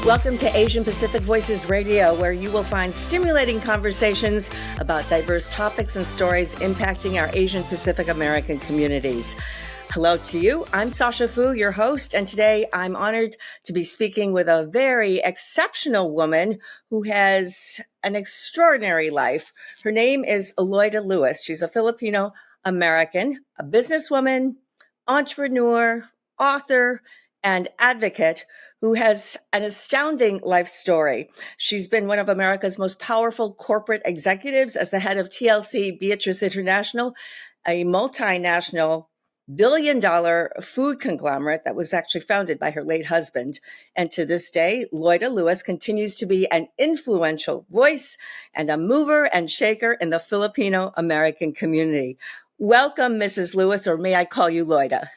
Welcome to Asian Pacific Voices Radio, where you will find stimulating conversations about diverse topics and stories impacting our Asian Pacific American communities. Hello to you. I'm Sasha Fu, your host, and today I'm honored to be speaking with a very exceptional woman who has an extraordinary life. Her name is Loida Lewis. She's a Filipino American, a businesswoman, entrepreneur, author, and advocate who has an astounding life story. She's been one of America's most powerful corporate executives as the head of TLC Beatrice International, a multinational billion-dollar food conglomerate that was actually founded by her late husband. And to this day, Loida Lewis continues to be an influential voice and a mover and shaker in the Filipino American community. Welcome, Mrs. Lewis, or may I call you Loida?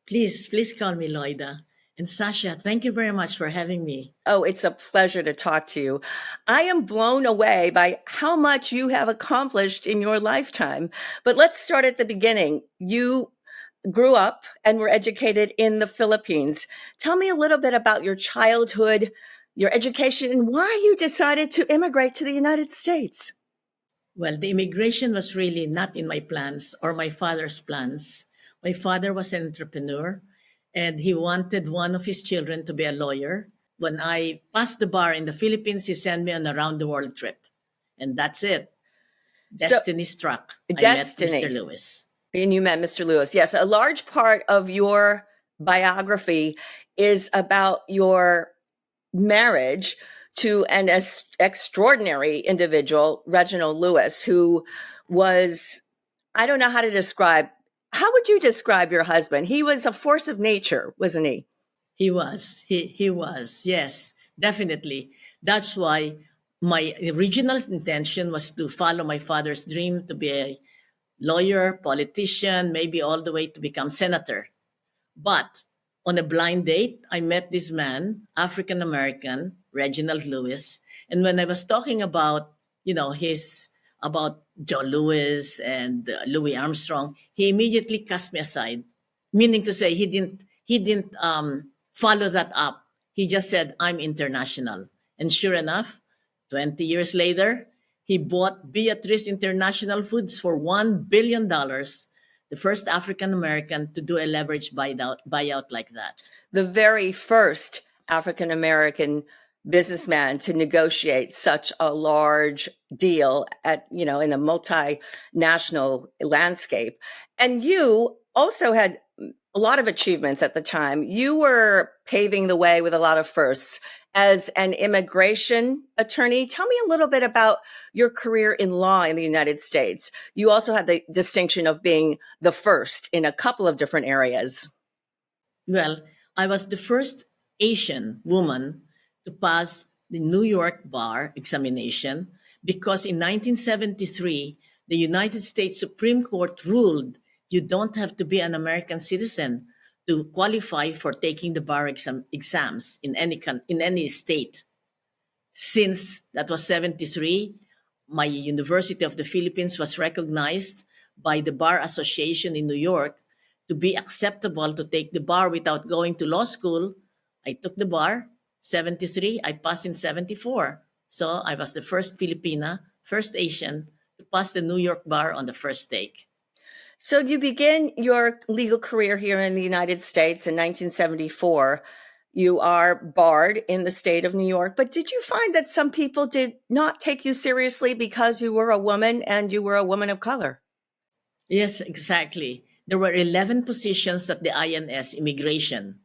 Please call me Loida. And Sasha, thank you very much for having me. Oh, it's a pleasure to talk to you. I am blown away by how much you have accomplished in your lifetime. But let's start at the beginning. You grew up and were educated in the Philippines. Tell me a little bit about your childhood, your education, and why you decided to immigrate to the United States. Well, the immigration was really not in my plans or my father's plans. My father was an entrepreneur, and he wanted one of his children to be a lawyer. When I passed the bar in the Philippines, he sent me on a round-the-world trip. And that's it. Destiny struck. Destiny. I met Mr. Lewis. And you met Mr. Lewis. Yes, a large part of your biography is about your marriage to an extraordinary individual, Reginald Lewis, who was, I don't know how to describe. How would you describe your husband? He was a force of nature, wasn't he? He was. He was. Yes, definitely. That's why my original intention was to follow my father's dream to be a lawyer, politician, maybe all the way to become senator. But on a blind date, I met this man, African American, Reginald Lewis. And when I was talking about, about Joe Louis and Louis Armstrong, he immediately cast me aside, meaning to say he didn't follow that up. He just said, I'm international. And sure enough, 20 years later, he bought Beatrice International Foods for $1 billion, the first African American to do a leverage buyout like that. The very first African American businessman to negotiate such a large deal in a multinational landscape. And you also had a lot of achievements at the time. You were paving the way with a lot of firsts as an immigration attorney. Tell me a little bit about your career in law in the United States. You also had the distinction of being the first in a couple of different areas. Well, I was the first Asian woman to pass the New York bar examination because in 1973, the United States Supreme Court ruled you don't have to be an American citizen to qualify for taking the bar exams in any state. Since that was 73, my University of the Philippines was recognized by the Bar Association in New York to be acceptable to take the bar without going to law school. I took the bar, 73, I passed in 74. So I was the first Filipina, first Asian to pass the New York bar on the first take. So you begin your legal career here in the United States in 1974. You are barred in the state of New York. But did you find that some people did not take you seriously because you were a woman and you were a woman of color? Yes, exactly. There were 11 positions at the INS, immigration.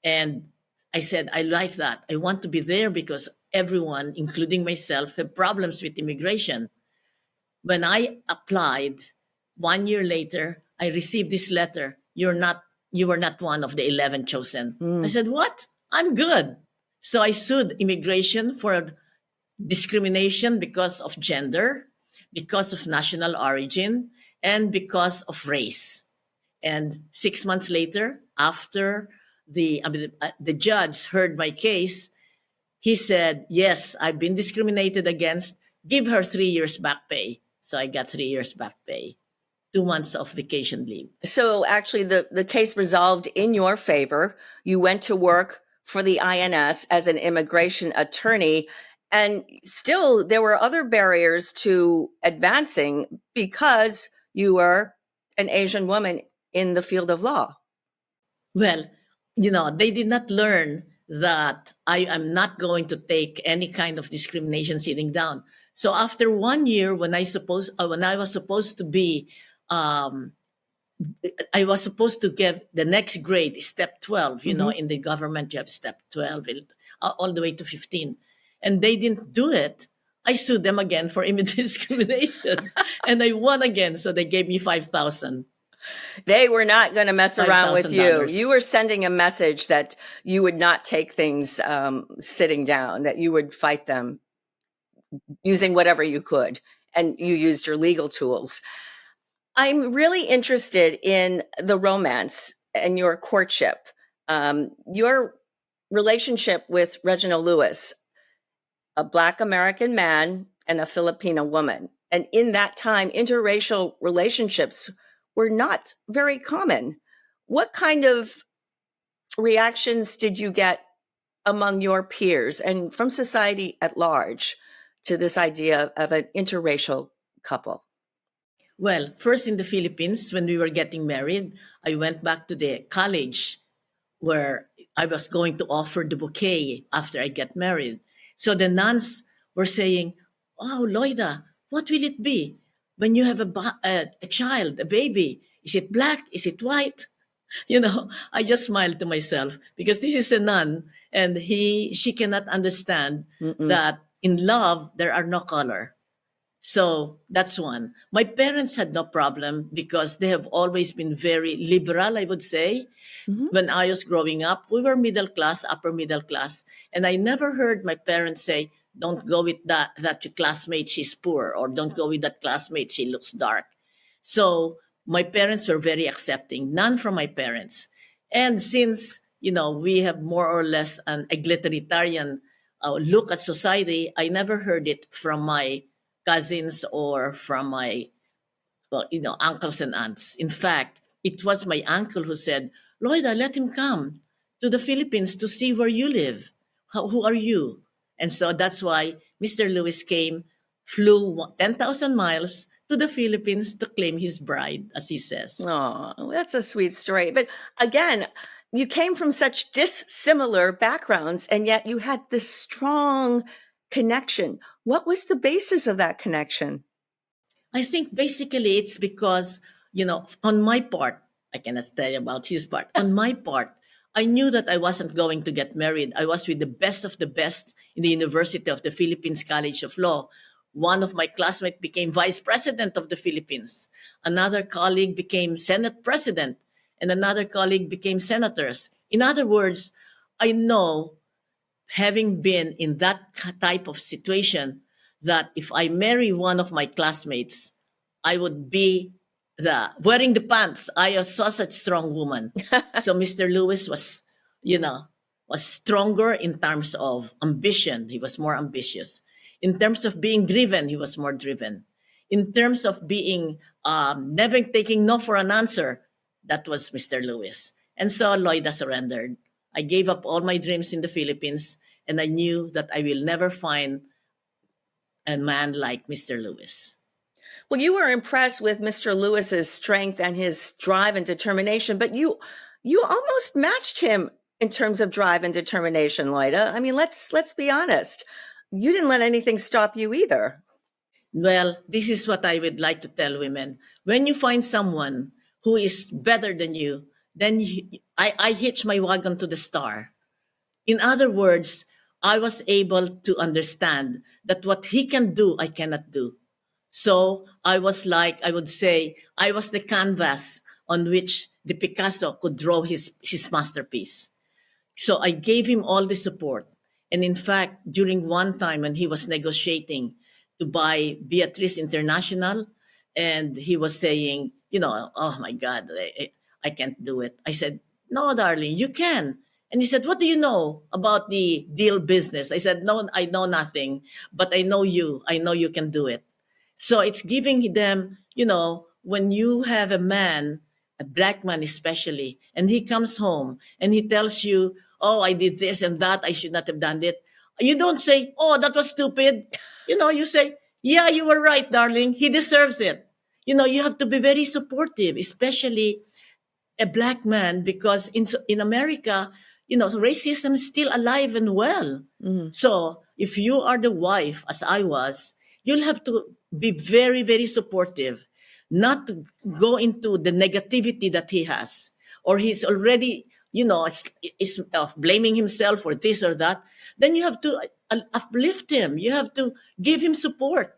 And I said, I like that. I want to be there because everyone, including myself, have problems with immigration. When I applied, 1 year later, I received this letter. You were not one of the 11 chosen. I said, what? I'm good. So I sued immigration for discrimination because of gender, because of national origin, and because of race. And 6 months later, after the judge heard my case, he said, yes, I've been discriminated against. Give her 3 years back pay. So I got 3 years back pay. 2 months of vacation leave. So actually the case resolved in your favor. You went to work for the INS as an immigration attorney. And still, there were other barriers to advancing because you were an Asian woman in the field of law. Well, they did not learn that I am not going to take any kind of discrimination sitting down. So after 1 year, when I was supposed to be, I was supposed to get the next grade, step 12. In the government, you have step 12 all the way to 15, and they didn't do it. I sued them again for image discrimination, and I won again. So they gave me 5,000. They were not going to mess around with you. $5,000. You were sending a message that you would not take things sitting down, that you would fight them using whatever you could, and you used your legal tools. I'm really interested in the romance and your courtship, your relationship with Reginald Lewis, a Black American man and a Filipino woman. And in that time, interracial relationships were not very common. What kind of reactions did you get among your peers and from society at large to this idea of an interracial couple? Well, first in the Philippines, when we were getting married, I went back to the college where I was going to offer the bouquet after I get married. So the nuns were saying, "Oh, Loida, what will it be when you have a child, a baby? Is it black? Is it white?" I just smiled to myself because this is a nun, and she cannot understand that in love there are no color. So that's one. My parents had no problem because they have always been very liberal, I would say. When I was growing up, we were middle class, upper middle class. And I never heard my parents say, "Don't go with that your classmate, she's poor," or "Don't go with that classmate, she looks dark." So my parents were very accepting, none from my parents. And since, we have more or less an egalitarian look at society, I never heard it from my cousins or from my uncles and aunts. In fact, it was my uncle who said, "Loida, let him come to the Philippines to see where you live. Who are you?" And so that's why Mr. Lewis flew 10,000 miles to the Philippines to claim his bride, as he says. Oh, that's a sweet story. But again, you came from such dissimilar backgrounds, and yet you had this strong connection. What was the basis of that connection? I think basically it's because, on my part, I cannot tell you about his part. On my part, I knew that I wasn't going to get married. I was with the best of the best in the University of the Philippines College of Law. One of my classmates became vice president of the Philippines. Another colleague became Senate president, and another colleague became senators. In other words, I know, having been in that type of situation, that if I marry one of my classmates, I would be wearing the pants. I saw such strong woman. So Mr. Lewis was stronger in terms of ambition. He was more ambitious. In terms of being driven, he was more driven. In terms of being never taking no for an answer, that was Mr. Lewis. And so Loida surrendered. I gave up all my dreams in the Philippines, and I knew that I will never find a man like Mr. Lewis. Well, you were impressed with Mr. Lewis's strength and his drive and determination, but you almost matched him in terms of drive and determination, Loida. I mean, let's be honest. You didn't let anything stop you either. Well, this is what I would like to tell women. When you find someone who is better than you, then I hitch my wagon to the star. In other words, I was able to understand that what he can do, I cannot do. So I was I would say, I was the canvas on which the Picasso could draw his masterpiece. So I gave him all the support. And in fact, during one time when he was negotiating to buy Beatrice International, and he was saying, "Oh my God, I can't do it." I said, "No, darling, you can." And he said, "What do you know about the deal business?" I said, "No, I know nothing, but I know you. I know you can do it." So it's giving them, when you have a man, a black man especially, and he comes home and he tells you, oh, I did this and that, I should not have done it. You don't say, oh, that was stupid. You say, yeah, you were right, darling. He deserves it. You have to be very supportive, especially a black man, because in America, racism is still alive and well. So if you are the wife, as I was, you'll have to be very, very supportive, not to go into the negativity that he has, or he's already, is blaming himself for this or that. Then you have to uplift him. You have to give him support.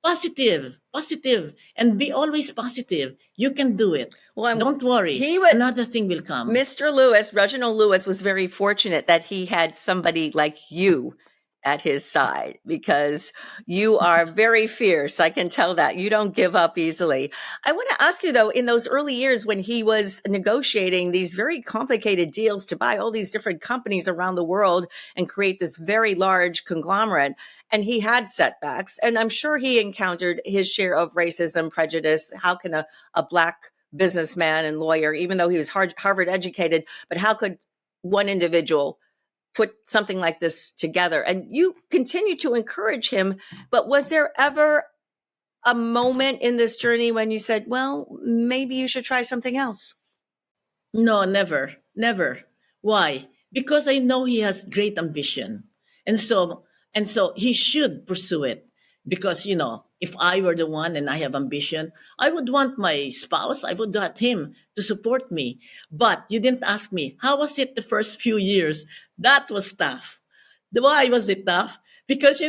Positive, and be always positive. You can do it. Well, don't worry. Another thing will come. Mr. Lewis, Reginald Lewis, was very fortunate that he had somebody like you at his side, because you are very fierce. I can tell that. You don't give up easily. I want to ask you, though, in those early years when he was negotiating these very complicated deals to buy all these different companies around the world and create this very large conglomerate, and he had setbacks, and I'm sure he encountered his share of racism, prejudice. How can a Black businessman and lawyer, even though he was Harvard educated, but how could one individual put something like this together? And you continue to encourage him, but was there ever a moment in this journey when you said, well, maybe you should try something else? No, never. Why? Because I know he has great ambition. And so he should pursue it. Because, if I were the one and I have ambition, I would want my spouse, I would want him to support me. But you didn't ask me, how was it the first few years? That was tough. Why was it tough? Because,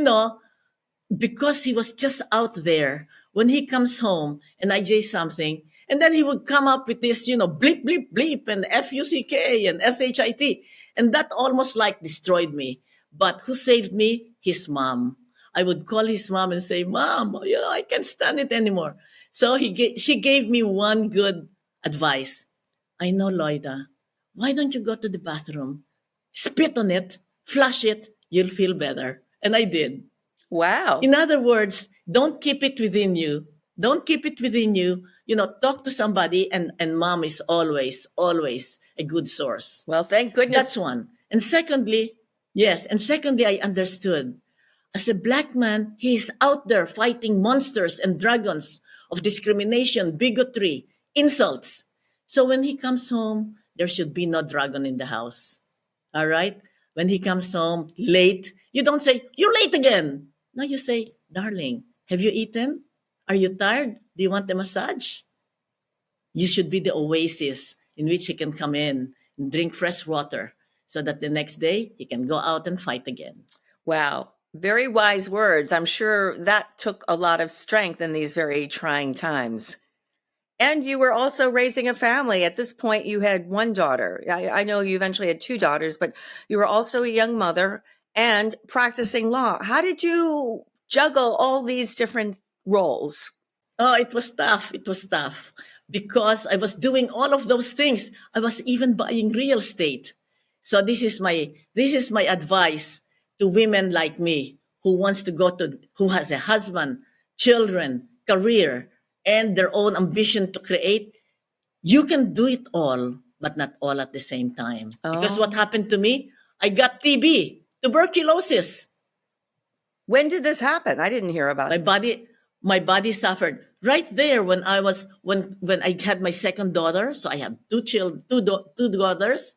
because he was just out there. When he comes home and I say something, and then he would come up with this, bleep, bleep, bleep, and F-U-C-K and S-H-I-T. And that almost like destroyed me. But who saved me? His mom. I would call his mom and say, Mom, I can't stand it anymore. So she gave me one good advice. I know, Loida, why don't you go to the bathroom, spit on it, flush it, you'll feel better. And I did. Wow. In other words, don't keep it within you. Don't keep it within you. Talk to somebody, and mom is always a good source. Well, thank goodness. That's one. And secondly, I understood. As a Black man, he is out there fighting monsters and dragons of discrimination, bigotry, insults. So when he comes home, there should be no dragon in the house. All right? When he comes home late, you don't say, you're late again. No, you say, darling, have you eaten? Are you tired? Do you want a massage? You should be the oasis in which he can come in and drink fresh water so that the next day he can go out and fight again. Wow. Very wise words. I'm sure that took a lot of strength in these very trying times. And you were also raising a family. At this point, you had one daughter. I know you eventually had two daughters, but you were also a young mother and practicing law. How did you juggle all these different roles? Oh, it was tough. Because I was doing all of those things. I was even buying real estate. So this is my advice to women like me who has a husband, children, career, and their own ambition to create. You can do it all, but not all at the same time. Oh. Because what happened to me? I got TB, tuberculosis. When did this happen? I didn't hear about it. My body suffered right there when I had my second daughter. So I have two daughters,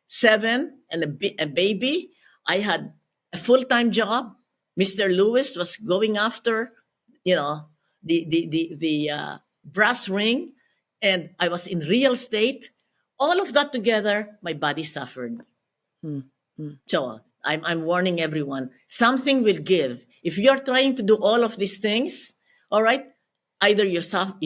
7 and a baby. I had a full-time job. Mr. Lewis was going after, the brass ring, and I was in real estate. All of that together, my body suffered. So I'm warning everyone, something will give. If you're trying to do all of these things, all right, either you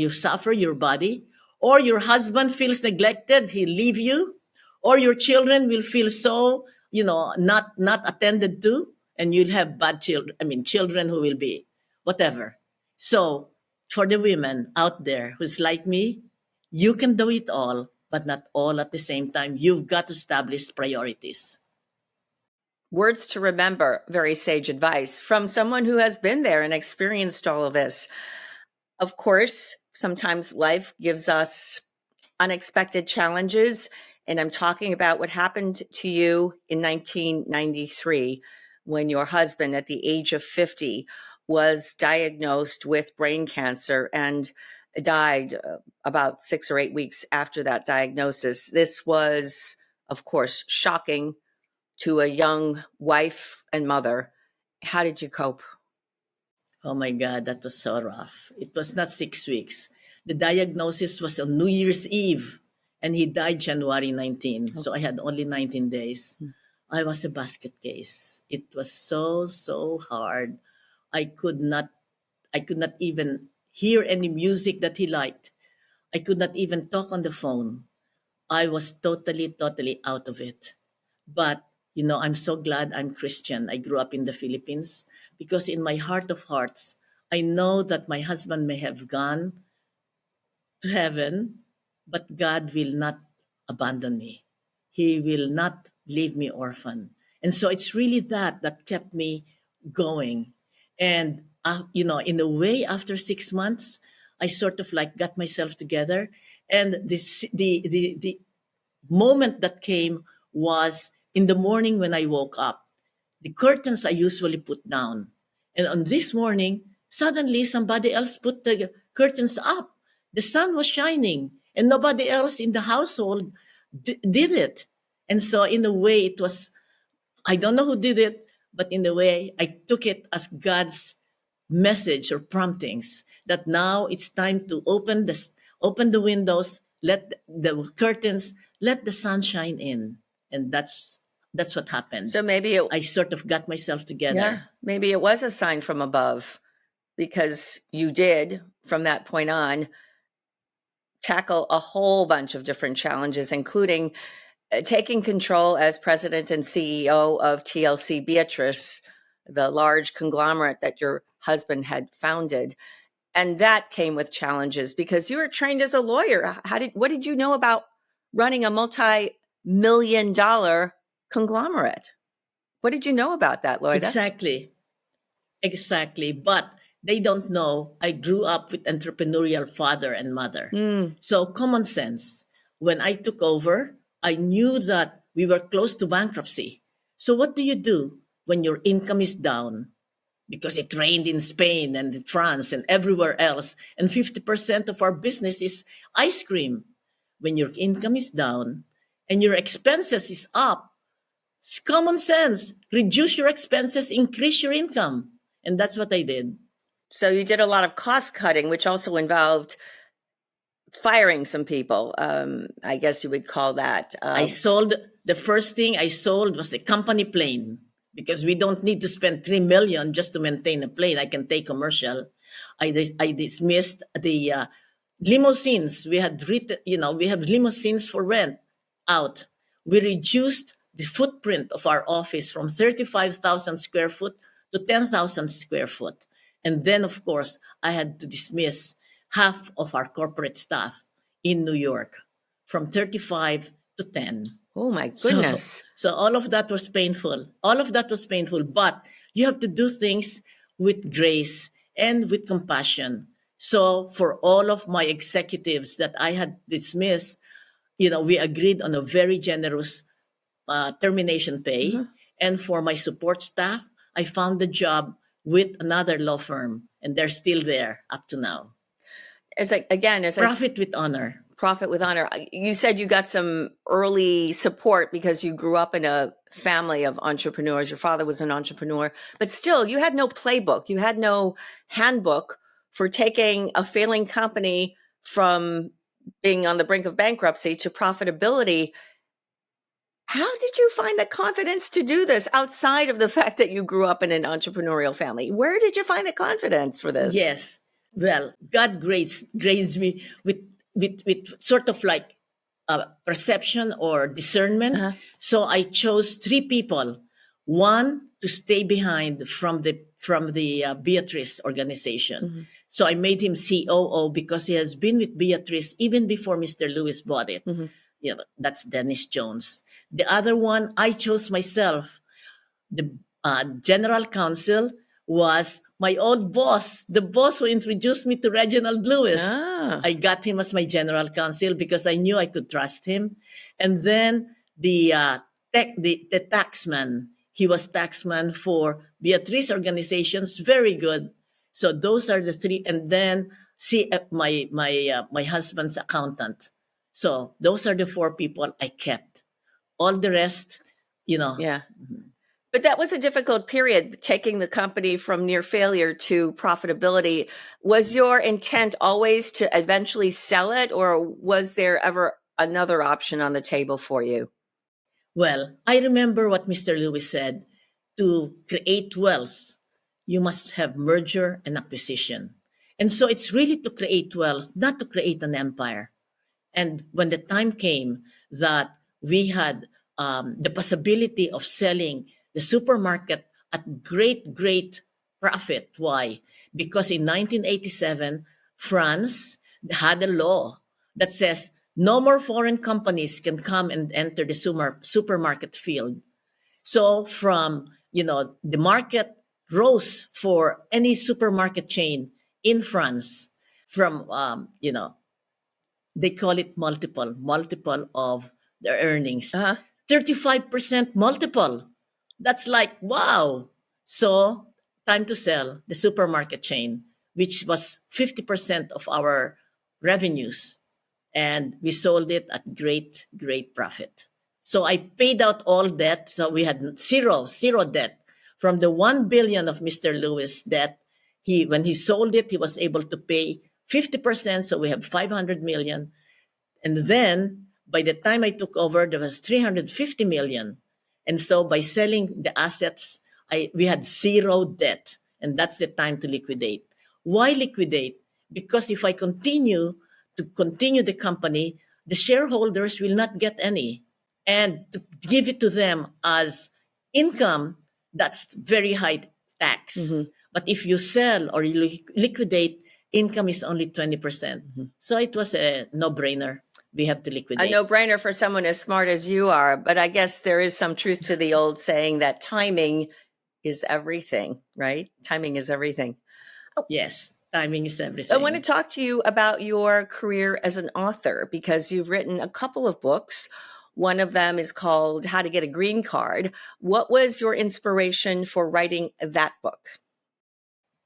suffer your body, or your husband feels neglected, he'll leave you, or your children will feel so, not attended to, and you'll have bad children who will be whatever. So for the women out there who's like me, you can do it all, but not all at the same time. You've got to establish priorities. Words to remember, very sage advice from someone who has been there and experienced all of this. Of course, sometimes life gives us unexpected challenges, And I'm talking about what happened to you in 1993 when your husband, at the age of 50, was diagnosed with brain cancer and died about 6 or 8 weeks after that diagnosis. This was, of course, shocking to a young wife and mother. How did you cope? Oh my God, that was so rough. It was not 6 weeks. The diagnosis was on New Year's Eve, and he died January 19. So I had only 19 days. I was a basket case. It was so, so hard. I could not even hear any music that he liked. I could not even talk on the phone. I was totally, totally out of it. But, I'm so glad I'm Christian. I grew up in the Philippines because in my heart of hearts, I know that my husband may have gone to heaven, but God will not abandon me. He will not leave me orphan. And so it's really that kept me going. And, in a way, after 6 months, I sort of like got myself together. And the moment that came was in the morning when I woke up. The curtains I usually put down. And on this morning, suddenly somebody else put the curtains up. The sun was shining, and nobody else in the household did it. And so, in a way, it was, I don't know who did it, but in a way, I took it as God's message or promptings that now it's time to open the windows, let the curtains, let the sunshine in. And that's what happened. So maybe I sort of got myself together. Maybe it was a sign from above, because you did, from that point on, tackle a whole bunch of different challenges, including taking control as president and CEO of TLC Beatrice, the large conglomerate that your husband had founded. And that came with challenges because you were trained as a lawyer. What did you know about running a multi-million-dollar conglomerate? What did you know about that, Loida? Exactly. But they don't know I grew up with entrepreneurial father and mother. So common sense. When I took over, I knew that we were close to bankruptcy. So what do you do when your income is down? Because it rained in Spain and in France and everywhere else. And 50% of our business is ice cream. When your income is down and your expenses is up, it's common sense. Reduce your expenses, increase your income. And that's what I did. So you did a lot of cost cutting, which also involved firing some people. I guess you would call that. The first thing I sold was the company plane, because we don't need to spend $3 million just to maintain a plane. I can take commercial. I dismissed the limousines. We have limousines for rent out. We reduced the footprint of our office from 35,000 square foot to 10,000 square foot. And then, of course, I had to dismiss half of our corporate staff in New York from 35 to 10. Oh, my goodness. So all of that was painful. But you have to do things with grace and with compassion. So for all of my executives that I had dismissed, we agreed on a very generous termination pay. Mm-hmm. And for my support staff, I found a job with another law firm, and they're still there up to now. Profit with honor. Profit with honor. You said you got some early support because you grew up in a family of entrepreneurs. Your father was an entrepreneur, but still you had no playbook. You had no handbook for taking a failing company from being on the brink of bankruptcy to profitability. How did you find the confidence to do this outside of the fact that you grew up in an entrepreneurial family? Where did you find the confidence for this? Yes. Well, God graced me with sort of like perception or discernment. Uh-huh. So I chose 3 people. One to stay behind from the Beatrice organization. Mm-hmm. So I made him COO because he has been with Beatrice even before Mr. Lewis bought it. Mm-hmm. That's Dennis Jones. The other one I chose myself. The general counsel was my old boss, the boss who introduced me to Reginald Lewis. I got him as my general counsel because I knew I could trust him. And then the taxman, he was taxman for Beatrice organizations, very good. So those are the three. And then see my husband's accountant. So those are the four people I kept. All the rest, you know. Yeah. But that was a difficult period, taking the company from near failure to profitability. Was your intent always to eventually sell it, or was there ever another option on the table for you? Well, I remember what Mr. Lewis said: to create wealth, you must have merger and acquisition. And so it's really to create wealth, not to create an empire. And when the time came that we had the possibility of selling the supermarket at great profit. Why? Because in 1987, France had a law that says no more foreign companies can come and enter the supermarket field. So from, the market rose for any supermarket chain in France from, they call it multiple of their earnings. 35% multiple. That's like, wow. So time to sell the supermarket chain, which was 50% of our revenues. And we sold it at great profit. So I paid out all debt. So we had zero debt. From the 1 billion of Mr. Lewis debt, when he sold it, he was able to pay 50%. So we have 500 million. And then by the time I took over, there was 350 million. And so by selling the assets, we had zero debt. And that's the time to liquidate. Why liquidate? Because if I continue the company, the shareholders will not get any. And to give it to them as income, that's very high tax. Mm-hmm. But if you sell or you liquidate, income is only 20%. Mm-hmm. So it was a no-brainer. We have to liquidate. A no-brainer for someone as smart as you are. But I guess there is some truth to the old saying that timing is everything, right? Timing is everything. Oh. Yes, timing is everything. I want to talk to you about your career as an author, because you've written a couple of books. One of them is called How to Get a Green Card. What was your inspiration for writing that book?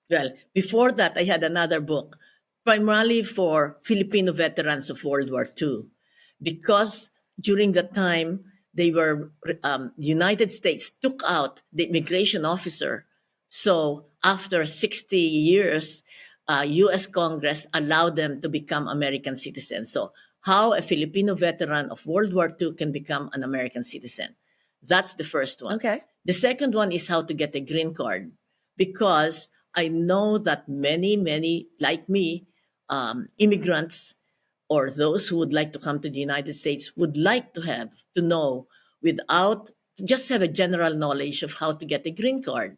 Well, before that, I had another book, primarily for Filipino veterans of World War II, because during that time, United States took out the immigration officer. So after 60 years, U.S. Congress allowed them to become American citizens. So how a Filipino veteran of World War II can become an American citizen. That's the first one. Okay. The second one is how to get a green card, because I know that many, like me, immigrants or those who would like to come to the United States would like to know without just have a general knowledge of how to get a green card.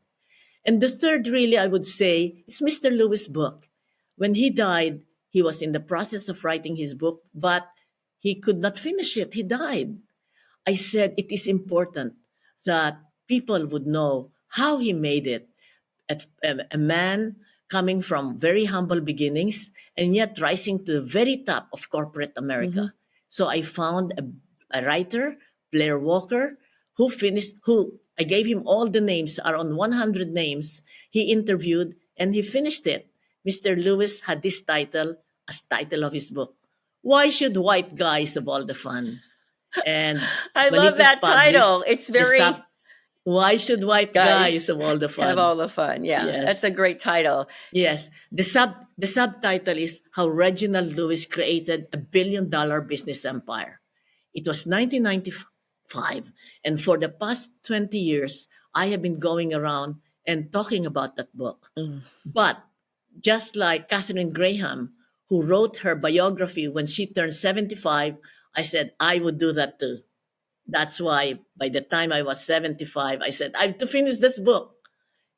And the third, really, I would say, is Mr. Lewis' book. When he died, he was in the process of writing his book, but he could not finish it. He died. I said it is important that people would know how he made it. A man coming from very humble beginnings and yet rising to the very top of corporate America. Mm-hmm. So I found a writer, Blair Walker, who I gave him all the names, around 100 names. He interviewed and he finished it. Mr. Lewis had this title as title of his book. Why should white guys have all the fun? And I love that title. It's very... Why should white guys have all the fun? Have all the fun, yeah. Yes. That's a great title. Yes. The subtitle is How Reginald Lewis Created a $1 billion business empire. It was 1995. And for the past 20 years, I have been going around and talking about that book. Mm. But just like Katharine Graham, who wrote her biography when she turned 75, I said, I would do that too. That's why by the time I was 75, I said, I have to finish this book.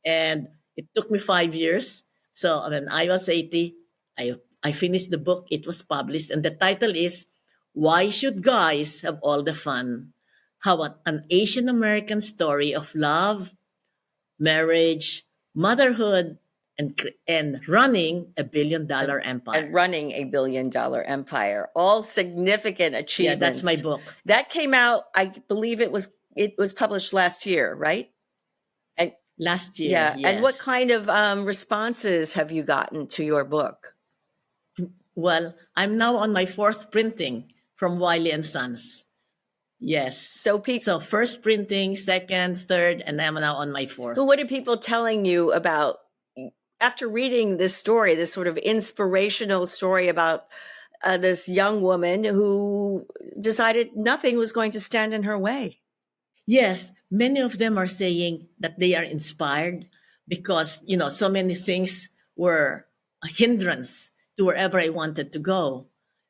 And it took me 5 years. So when I was 80, I finished the book. It was published. And the title is, Why Should Guys Have All the Fun? How an Asian American story of love, marriage, motherhood, and running $1 billion empire. And running a $1 billion empire. All significant Yeah, achievements. that's my book. That came out, I believe it was published last year, right? And Last year, yeah. yes. And what kind of responses have you gotten to your book? Well, I'm now on my fourth printing from Wiley and Sons. Yes. So first printing, second, third, and I'm now on my fourth. Well, what are people telling you about after reading this story, this sort of inspirational story about this young woman who decided nothing was going to stand in her way? Yes, many of them are saying that they are inspired because, so many things were a hindrance to wherever I wanted to go.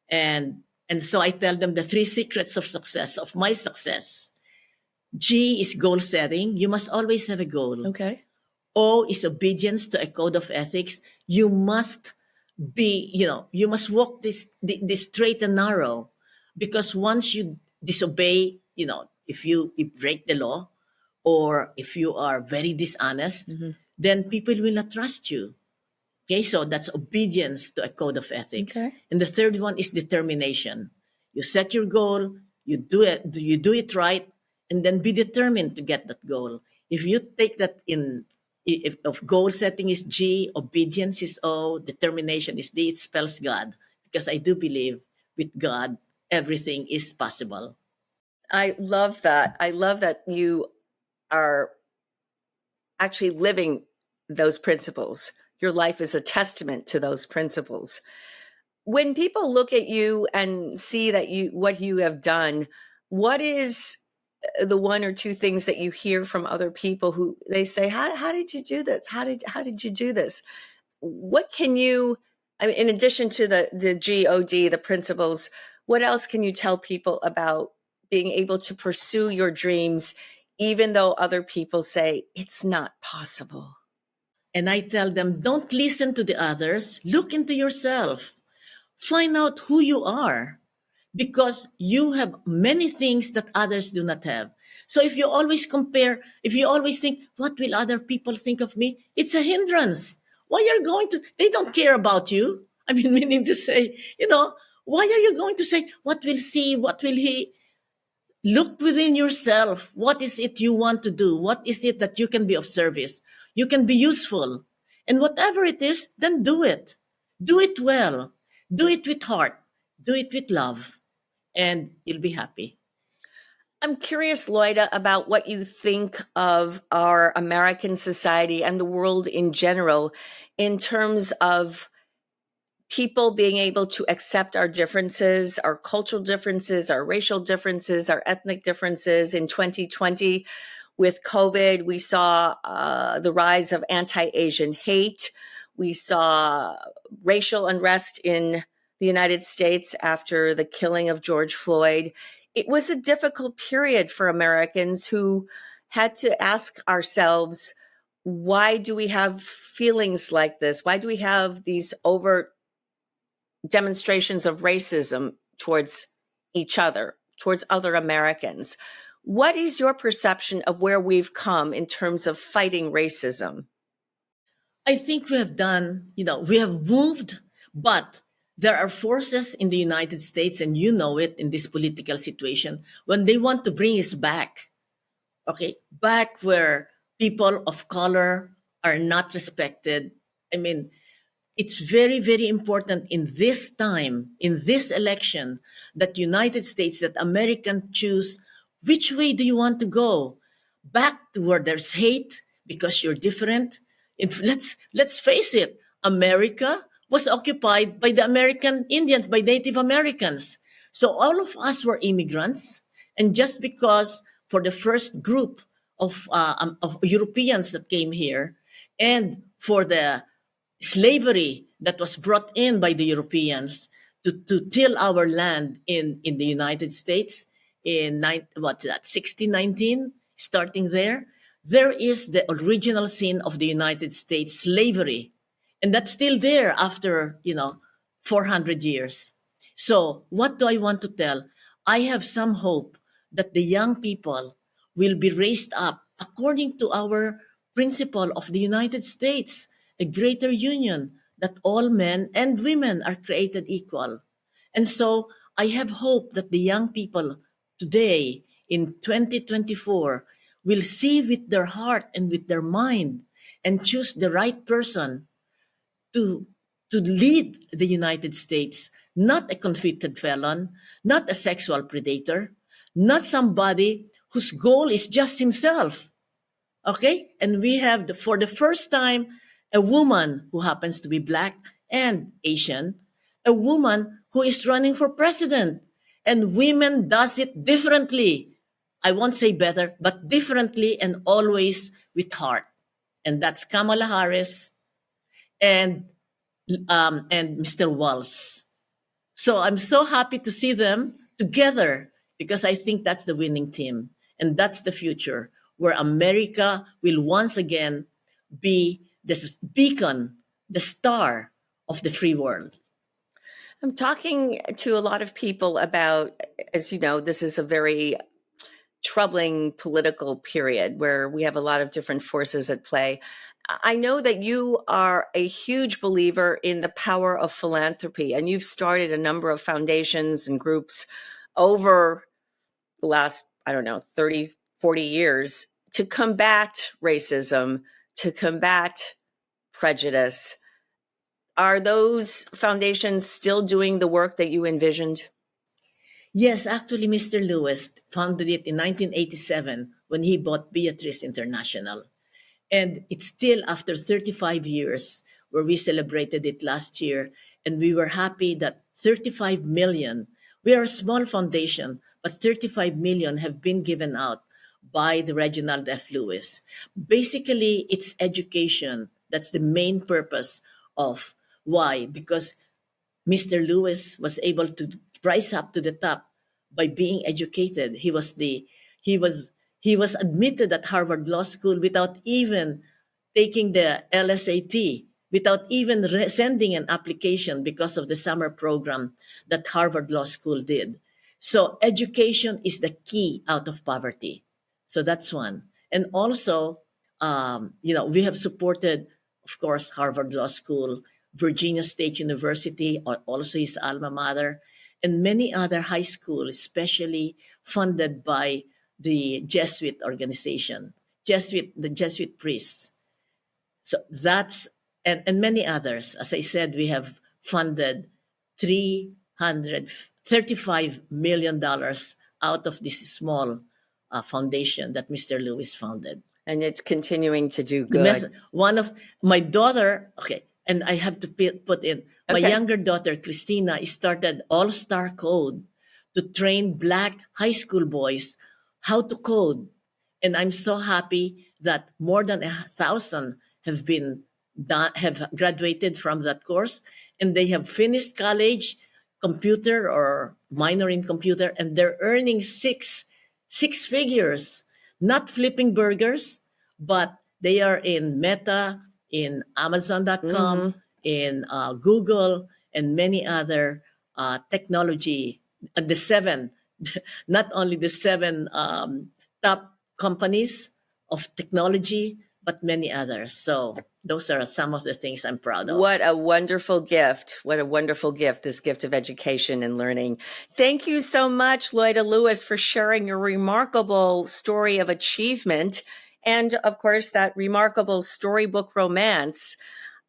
And so I tell them the three secrets of success, of my success. G is goal setting. You must always have a goal. Okay. O is obedience to a code of ethics. You must you must walk this straight and narrow, because once you disobey, if you break the law, or if you are very dishonest, then people will not trust you. Okay, so that's obedience to a code of ethics. Okay. And the third one is determination. You set your goal, you do it right, and then be determined to get that goal. If you take that if goal setting is G, obedience is O, determination is D, it spells God. Because I do believe with God, everything is possible. I love that. I love that you are actually living those principles. Your life is a testament to those principles. When people look at you and see that what you have done, what is the one or two things that you hear from other people who they say, how did you do this? How did you do this? What can you, I mean, in addition to the GOD, the principles, what else can you tell people about being able to pursue your dreams, even though other people say it's not possible? And I tell them, don't listen to the others. Look into yourself. Find out who you are, because you have many things that others do not have. So if you always compare, if you always think, what will other people think of me? It's a hindrance. Why are you going to, they don't care about you. I mean, meaning to say, why are you going to say, what will he? Look within yourself. What is it you want to do? What is it that you can be of service? You can be useful. And whatever it is, then do it. Do it well. Do it with heart. Do it with love. And you'll be happy. I'm curious, Loida, about what you think of our American society and the world in general in terms of people being able to accept our differences, our cultural differences, our racial differences, our ethnic differences. In 2020, with COVID, we saw the rise of anti-Asian hate. We saw racial unrest in the United States after the killing of George Floyd. It was a difficult period for Americans who had to ask ourselves, why do we have feelings like this? Why do we have these overt demonstrations of racism towards each other, towards other Americans? What is your perception of where we've come in terms of fighting racism? I think we have done, we have moved, but there are forces in the United States, and you know it in this political situation, when they want to bring us back, back where people of color are not respected. I mean, it's very, very important in this time, in this election, that United States, that Americans choose which way do you want to go? Back to where there's hate because you're different. Let's face it, America was occupied by the American Indians, by Native Americans. So all of us were immigrants, and just because for the first group of Europeans that came here, and for the slavery that was brought in by the Europeans to till our land in the United States in 1619, starting there is the original sin of the United States, slavery. And that's still there after, 400 years. So what do I want to tell? I have some hope that the young people will be raised up according to our principle of the United States. a greater union that all men and women are created equal. And so I have hope that the young people today in 2024 will see with their heart and with their mind and choose the right person to, to lead the United States, not a convicted felon, not a sexual predator, not somebody whose goal is just himself. Okay? And we have, for the first time, a woman who happens to be Black and Asian, a woman who is running for president. And women does it differently. I won't say better, but differently and always with heart. And that's Kamala Harris and Mr. Walz. So I'm so happy to see them together because I think that's the winning team. And that's the future where America will once again be this beacon, the star of the free world. I'm talking to a lot of people about, as you know, this is a very troubling political period where we have a lot of different forces at play. I know that you are a huge believer in the power of philanthropy, and you've started a number of foundations and groups over the last, 30, 40 years to combat racism, to combat prejudice. Are those foundations still doing the work that you envisioned? Yes, actually, Mr. Lewis founded it in 1987 when he bought Beatrice International. And it's still after 35 years where we celebrated it last year. And we were happy that 35 million, we are a small foundation, but 35 million have been given out by the Reginald F. Lewis. Basically, it's education. That's the main purpose of why. Because Mr. Lewis was able to rise up to the top by being educated. He was admitted at Harvard Law School without even taking the LSAT, without even sending an application because of the summer program that Harvard Law School did. So education is the key out of poverty. So that's one. And also, we have supported, of course, Harvard Law School, Virginia State University, also his alma mater, and many other high schools, especially funded by the Jesuit organization, the Jesuit priests. So that's, and many others. As I said, we have funded $335 million out of this small foundation that Mr. Lewis founded. And it's continuing to do good. One of my daughter, and I have to put in, my younger daughter, Christina, started All-Star Code to train Black high school boys how to code. And I'm so happy that more than 1,000 have graduated from that course, and they have finished college, computer or minor in computer, and they're earning six figures, not flipping burgers, but they are in Meta, in Amazon.com, in Google, and many other technology. The seven, not only the seven top companies of technology, but many others. So those are some of the things I'm proud of. What a wonderful gift. What a wonderful gift, this gift of education and learning. Thank you so much, Loida Lewis, for sharing your remarkable story of achievement and, of course, that remarkable storybook romance.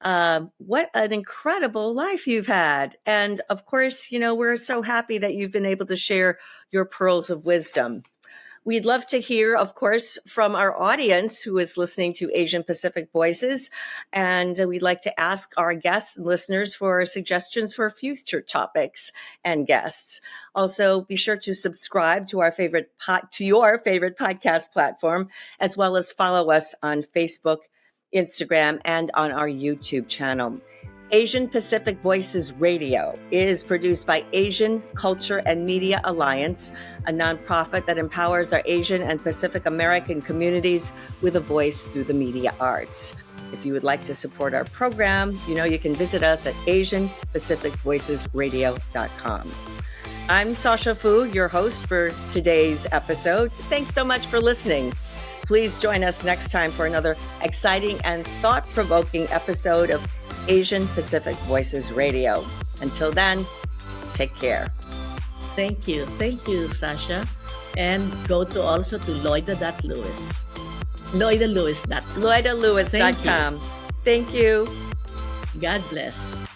What an incredible life you've had. And, of course, we're so happy that you've been able to share your pearls of wisdom. We'd love to hear, of course, from our audience who is listening to Asian Pacific Voices. And we'd like to ask our guests and listeners for suggestions for future topics and guests. Also, be sure to subscribe to your favorite podcast platform, as well as follow us on Facebook, Instagram, and on our YouTube channel. Asian Pacific Voices Radio is produced by Asian Culture and Media Alliance, a nonprofit that empowers our Asian and Pacific American communities with a voice through the media arts. If you would like to support our program, you can visit us at AsianPacificVoicesRadio.com. I'm Sasha Fu, your host for today's episode. Thanks so much for listening. Please join us next time for another exciting and thought-provoking episode of Asian Pacific Voices Radio. Until then, take care. Thank you, Sasha, and go to also to Loida.Lewis. LoidaLewis.com. LoidaLewis.com. Thank you. God bless.